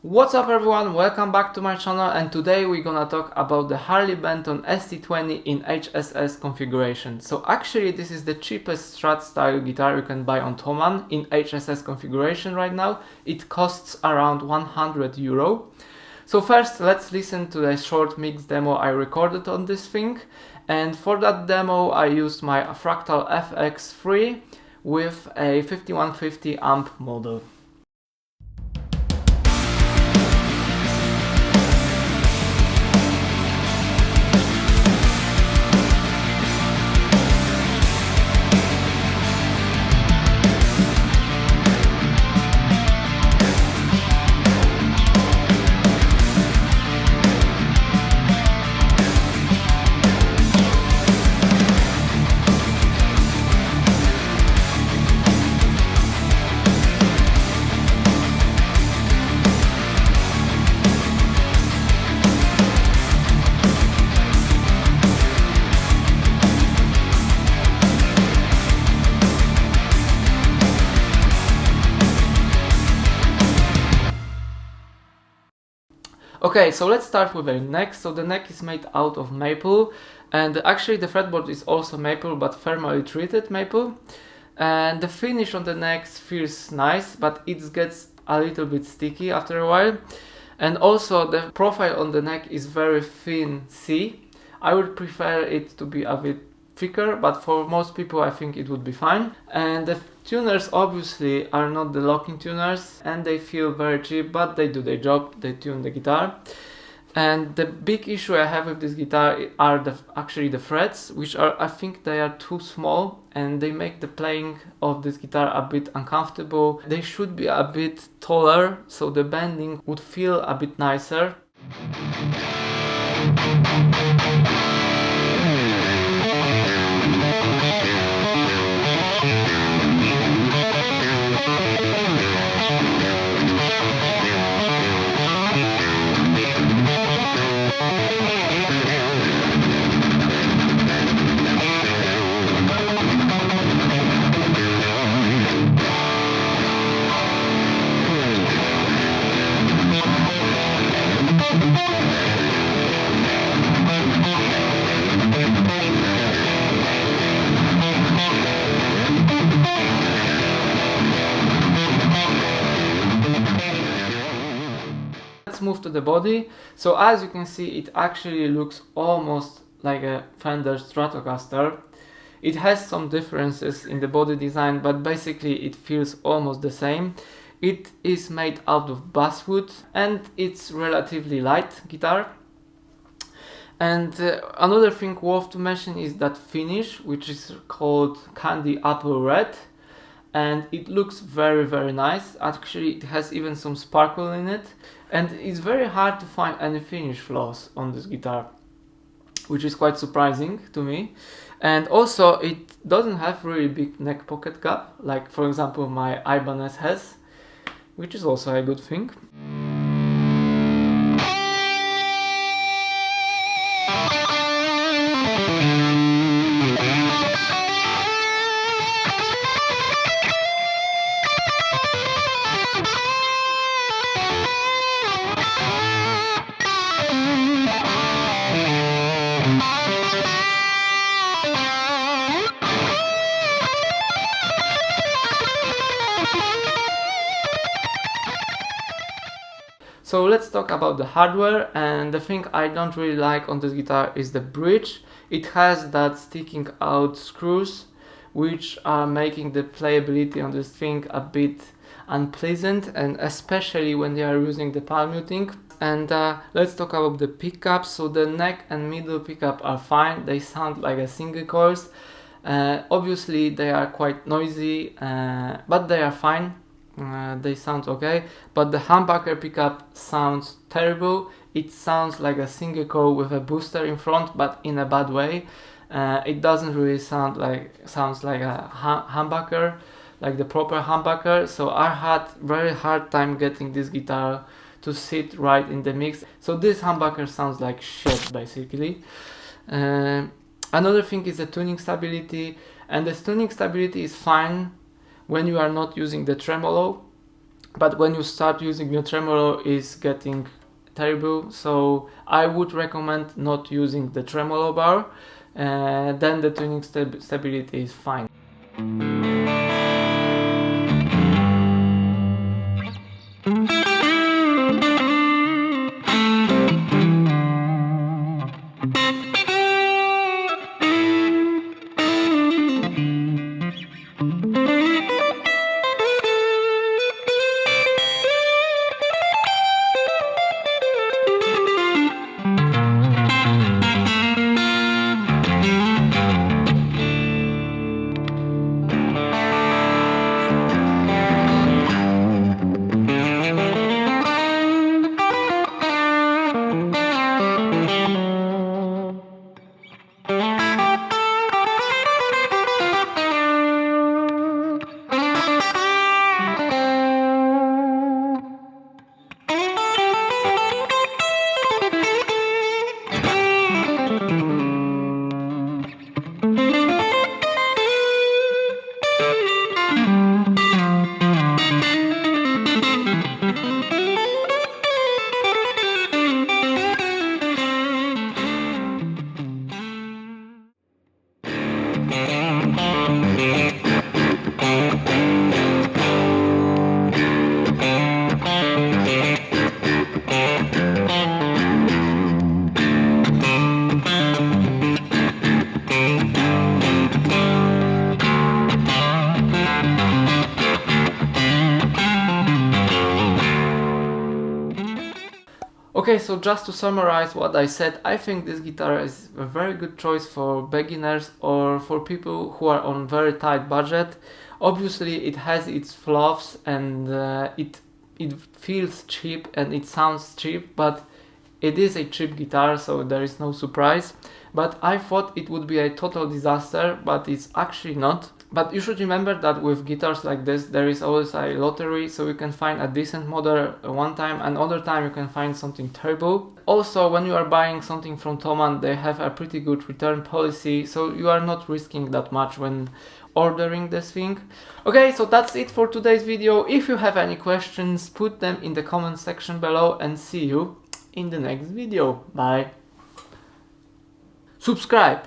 What's up everyone, welcome back to my channel, and today we're gonna talk about the Harley Benton ST20 in HSS configuration. So actually this is the cheapest Strat style guitar you can buy on Thomann in HSS configuration right now. It costs around €100. So first let's listen to the short mix demo I recorded on this thing, and for that demo I used my Fractal FX3 with a 5150 amp model. Okay, so let's start with the neck. So the neck is made out of maple, and actually the fretboard is also maple, but thermally treated maple. And the finish on the neck feels nice, but it gets a little bit sticky after a while. And also the profile on the neck is very thin C. I would prefer it to be a bit thicker, but for most people I think it would be fine. And the tuners obviously are not the locking tuners, and they feel very cheap, but they do their job, they tune the guitar. And the big issue I have with this guitar are actually the frets, which are, I think they are too small, and they make the playing of this guitar a bit uncomfortable. They should be a bit taller, so the bending would feel a bit nicer. Let's move to the body. So as you can see, it actually looks almost like a Fender Stratocaster. It has some differences in the body design, but basically it feels almost the same. It is made out of basswood, and it's relatively light guitar. And another thing worth to mention is that finish, which is called Candy Apple Red, and it looks very nice. Actually it has even some sparkle in it, and it's very hard to find any finish flaws on this guitar, which is quite surprising to me. And also it doesn't have really big neck pocket gap, like for example my Ibanez has, which is also a good thing. So let's talk about the hardware, and the thing I don't really like on this guitar is the bridge. It has that sticking out screws, which are making the playability on this thing a bit unpleasant, and especially when they are using the palm muting. And let's talk about the pickups. So the neck and middle pickup are fine, they sound like a single coils. Obviously they are quite noisy, but they are fine. They sound okay, but the humbucker pickup sounds terrible. It sounds like a single coil with a booster in front, but in a bad way. It doesn't really sounds like a humbucker, like the proper humbucker. So I had very hard time getting this guitar to sit right in the mix. So this humbucker sounds like shit basically. Another thing is the tuning stability, and the tuning stability is fine when you are not using the tremolo. but when you start using the tremolo, it's getting terrible. So I would recommend not using the tremolo bar, then the tuning stability is fine. Okay, so just to summarize what I said, I think this guitar is a very good choice for beginners or for people who are on very tight budget. Obviously it has its flaws and it feels cheap and it sounds cheap, but it is a cheap guitar, so there is no surprise. But I thought it would be a total disaster, but it's actually not. But you should remember that with guitars like this, there is always a lottery, so you can find a decent model one time, and other time you can find something terrible. Also, when you are buying something from Thomann, they have a pretty good return policy, so you are not risking that much when ordering this thing. Okay, so that's it for today's video. If you have any questions, put them in the comment section below, and see you in the next video. Bye. Subscribe.